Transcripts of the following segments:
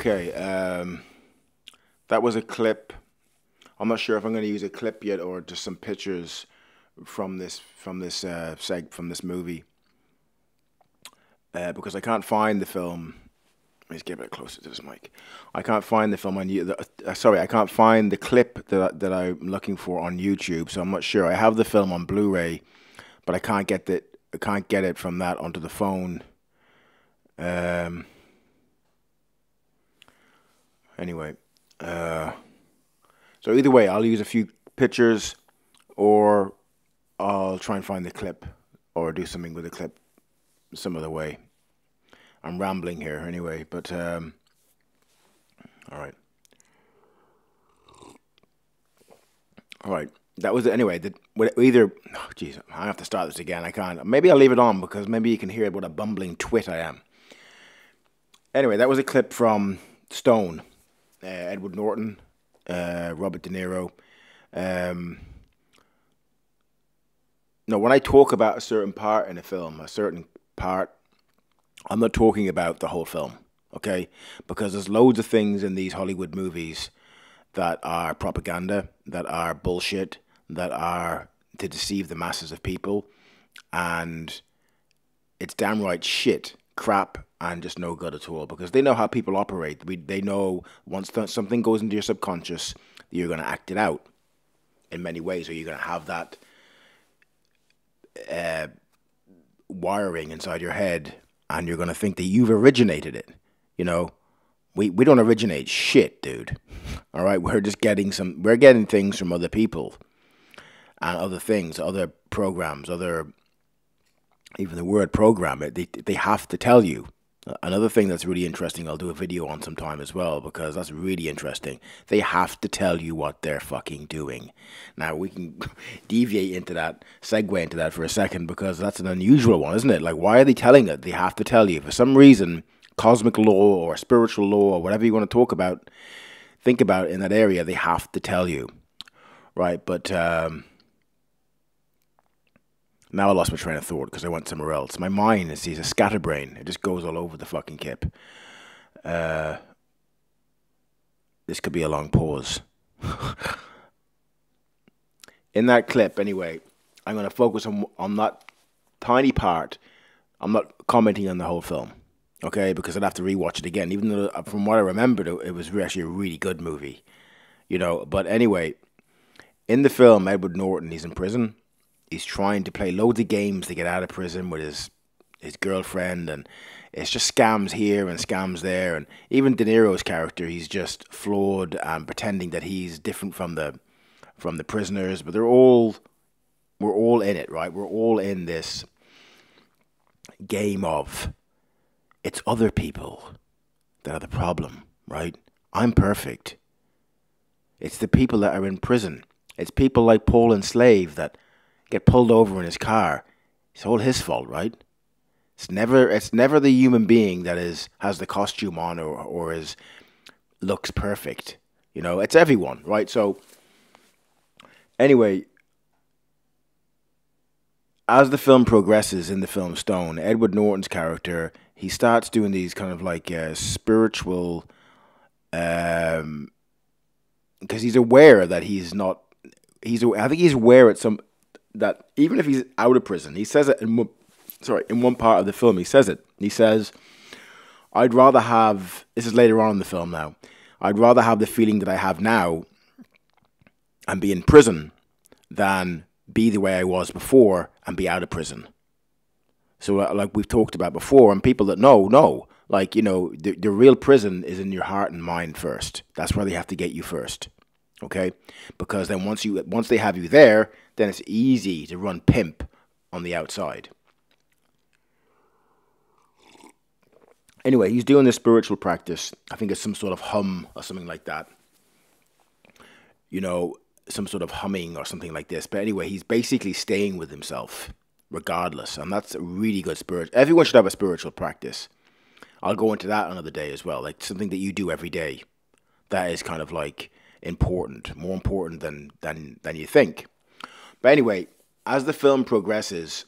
Okay, that was a clip. I'm not sure if I'm going to use a clip yet or just some pictures from this movie because I can't find the film. Let me just get a bit closer to this mic. I can't find the film on you. Sorry, I can't find the clip that I'm looking for on YouTube. So I'm not sure. I have the film on Blu-ray, but I can't get it from that onto the phone. Um, anyway, uh, so either way, I'll use a few pictures or I'll try and find the clip or do something with the clip some other way. I'm rambling here anyway, but all right, all right. That was it. Anyway. Either, oh, geez, I have to start this again. I can't. Maybe I'll leave it on because maybe you can hear what a bumbling twit I am. Anyway, that was a clip from Stone, Edward Norton, Robert De Niro. Um, no, when I talk about a certain part in a film, a certain part, I'm not talking about the whole film, okay? Because there's loads of things in these Hollywood movies that are propaganda, that are bullshit, that are to deceive the masses of people, and it's downright shit, crap, and just no good at all because they know how people operate. They know once something goes into your subconscious, you're going to act it out in many ways, or you're going to have that uh, wiring inside your head, and you're going to think that you've originated it. You know, we don't originate shit, dude. All right, we're getting things from other people and other things, other programs, even the word program. They have to tell you. Another thing that's really interesting, I'll do a video on sometime as well, because that's really interesting. They have to tell you what they're fucking doing. Now, we can deviate into that, segue into that for a second, because that's an unusual one, isn't it? Like, why are they telling it? They have to tell you. For some reason, cosmic law or spiritual law or whatever you want to talk about, think about in that area, they have to tell you. Right? But now I lost my train of thought because I went somewhere else. My mind is a scatterbrain. It just goes all over the fucking kip. Uh, this could be a long pause. In that clip, anyway, I'm going to focus on that tiny part. I'm not commenting on the whole film, okay? Because I'd have to rewatch it again. Even though, from what I remembered, it was actually a really good movie, you know. But anyway, in the film, Edward Norton, he's in prison. He's trying to play loads of games to get out of prison with his girlfriend, and it's just scams here and scams there. And even De Niro's character, he's just flawed and pretending that he's different from the prisoners. But we're all in it, right? We're all in this game of it's other people that are the problem, right? I'm perfect. It's the people that are in prison. It's people like Paul Enslaved that get pulled over in his car. It's all his fault, right? It's never the human being that has the costume on or looks perfect. You know, it's everyone, right? So anyway, as the film progresses in the film Stone, Edward Norton's character, he starts doing these kind of like spiritual, because he's aware that he's not. I think he's aware at some that even if he's out of prison, he says it in one part of the film. He says it. He says, "I'd rather have." This is later on in the film. Now, I'd rather have the feeling that I have now, and be in prison, than be the way I was before and be out of prison. So, like we've talked about before, and people that know, like, you know, the real prison is in your heart and mind first. That's where they have to get you first. Okay, because then once they have you there, then it's easy to run pimp on the outside. Anyway, he's doing this spiritual practice. I think it's some sort of hum or something like that. You know, some sort of humming or something like this. But anyway, he's basically staying with himself, regardless. And that's a really good spirit. Everyone should have a spiritual practice. I'll go into that another day as well. Like something that you do every day. That is kind of like important, more important than you think. But anyway, as the film progresses,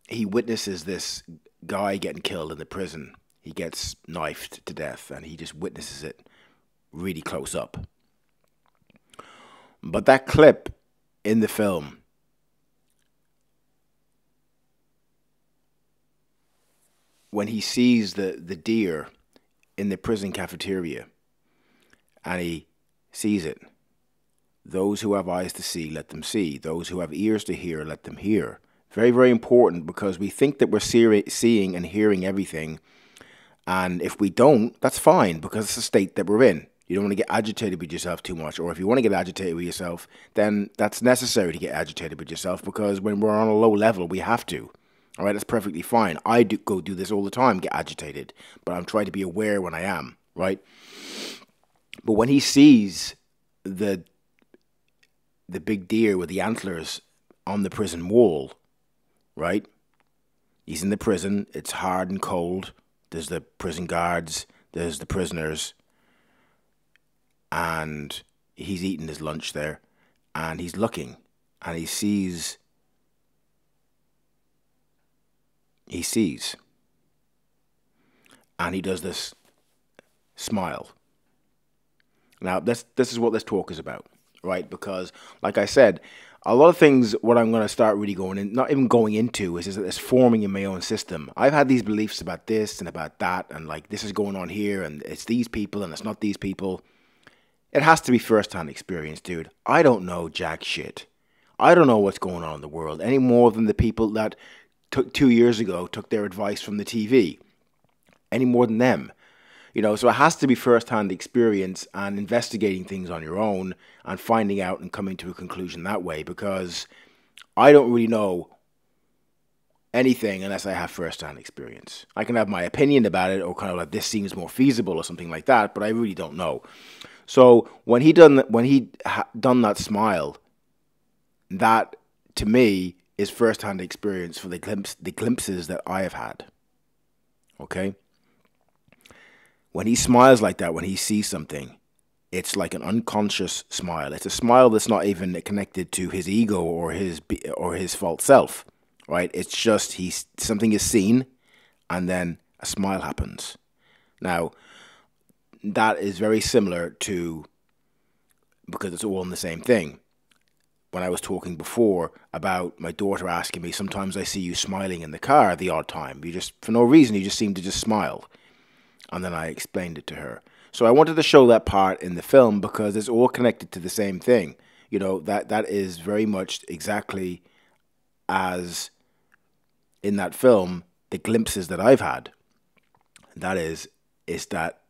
he witnesses this guy getting killed in the prison. he gets knifed to death, and he just witnesses it really close up. But that clip in the film, when he sees the deer in the prison cafeteria, and he sees it, those who have eyes to see, let them see. Those who have ears to hear, let them hear. Very, very important, because we think that we're seeing and hearing everything. And if we don't, that's fine, because it's the state that we're in. You don't want to get agitated with yourself too much. Or if you want to get agitated with yourself, then that's necessary to get agitated with yourself, because when we're on a low level, we have to. All right, that's perfectly fine. I do this all the time, get agitated. But I'm trying to be aware when I am, right? But when he sees the big deer with the antlers on the prison wall, right? He's in the prison. It's hard and cold. There's the prison guards. There's the prisoners. And he's eating his lunch there. And he's looking. And he sees. And he does this smile. Now, this is what this talk is about, right? Because, like I said, a lot of things, what I'm going to start really not even going into, is that it's forming in my own system. I've had these beliefs about this and about that, and like this is going on here, and it's these people, and it's not these people. It has to be first-hand experience, dude. I don't know jack shit. I don't know what's going on in the world any more than the people that 2 years ago took their advice from the TV. Any more than them. So it has to be first-hand experience and investigating things on your own and finding out and coming to a conclusion that way, because I don't really know anything unless I have first-hand experience. I can have my opinion about it, or kind of like this seems more feasible or something like that, but I really don't know. So when he done that smile, that to me is first-hand experience for the glimpses that I have had. Okay? When he smiles like that, when he sees something, it's like an unconscious smile. It's a smile that's not even connected to his ego or his false self, right? It's just something is seen, and then a smile happens. Now, that is very similar to, because it's all in the same thing. When I was talking before about my daughter asking me, sometimes I see you smiling in the car the odd time. You just, for no reason, you just seem to just smile. And then I explained it to her. So I wanted to show that part in the film, because it's all connected to the same thing. That is very much exactly as in that film, the glimpses that I've had. That is that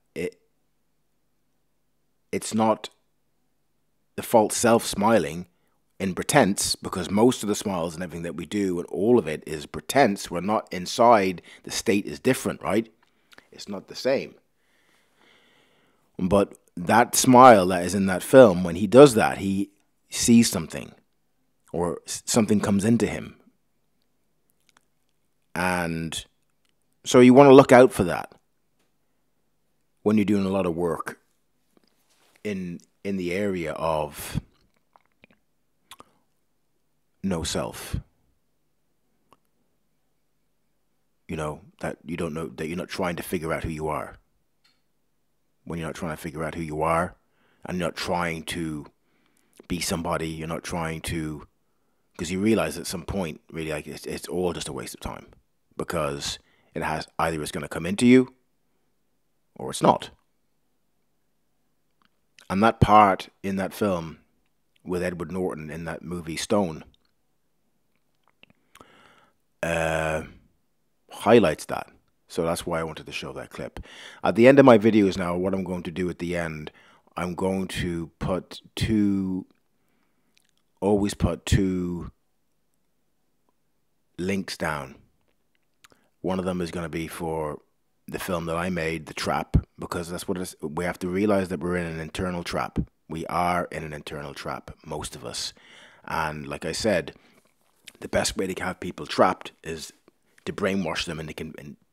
it's not the false self smiling in pretense, because most of the smiles and everything that we do and all of it is pretense. We're not inside. The state is different, right? It's not the same. But that smile that is in that film, when he does that, he sees something, or something comes into him. And so you want to look out for that when you're doing a lot of work in the area of no self. That you don't know, that you're not trying to figure out who you are. When you're not trying to figure out who you are, and you're not trying to be somebody, you're not trying to, because you realize at some point, really, like it's all just a waste of time, because it has either it's going to come into you, or it's not. And that part in that film with Edward Norton in that movie Stone highlights that. So that's why I wanted to show that clip. At the end of my videos now, what I'm going to do at the end, I'm going to always put two links down. One of them is going to be for the film that I made, The Trap, because that's what it is. We have to realize that we're in an internal trap. We are in an internal trap, most of us. And like I said, the best way to have people trapped is to brainwash them and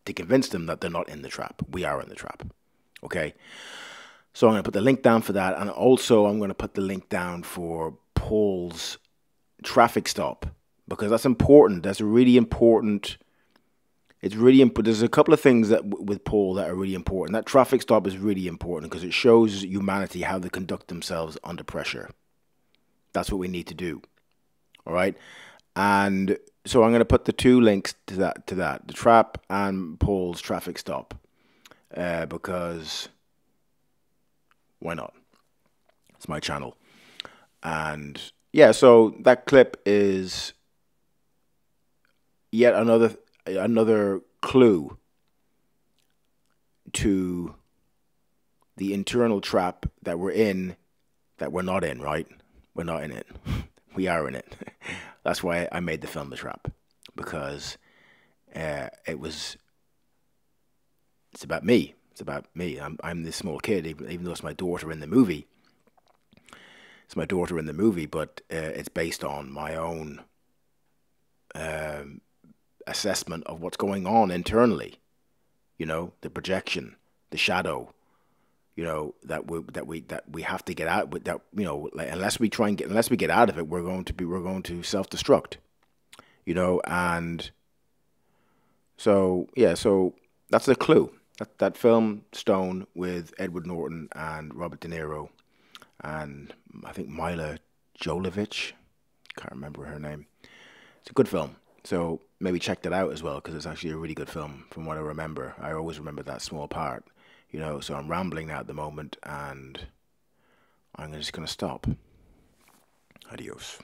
to convince them that they're not in the trap. We are in the trap. Okay? So I'm going to put the link down for that. And also I'm going to put the link down for Paul's traffic stop, because that's important. That's a really important It's really important. There's a couple of things that with Paul that are really important. That traffic stop is really important because it shows humanity how they conduct themselves under pressure. That's what we need to do. All right. And so I'm going to put the two links to that, the trap and Paul's traffic stop, because why not? It's my channel. And yeah, so that clip is yet another clue to the internal trap that we're in, that we're not in, right? We're not in it. We are in it. That's why I made the film The Trap, because it's about me. It's about me. I'm this small kid, even though it's my daughter in the movie. It's my daughter in the movie, but it's based on my own assessment of what's going on internally. You know, the projection, the shadow. You know, that we have to get out with that. You know, like, unless we get out of it, we're going to self-destruct. You know, and so yeah, so that's the clue. That film Stone with Edward Norton and Robert De Niro and I think Mila Jovovich. Can't remember her name. It's a good film. So maybe check that out as well, because it's actually a really good film from what I remember. I always remember that small part. You know, so I'm rambling now at the moment, and I'm just going to stop. Adios.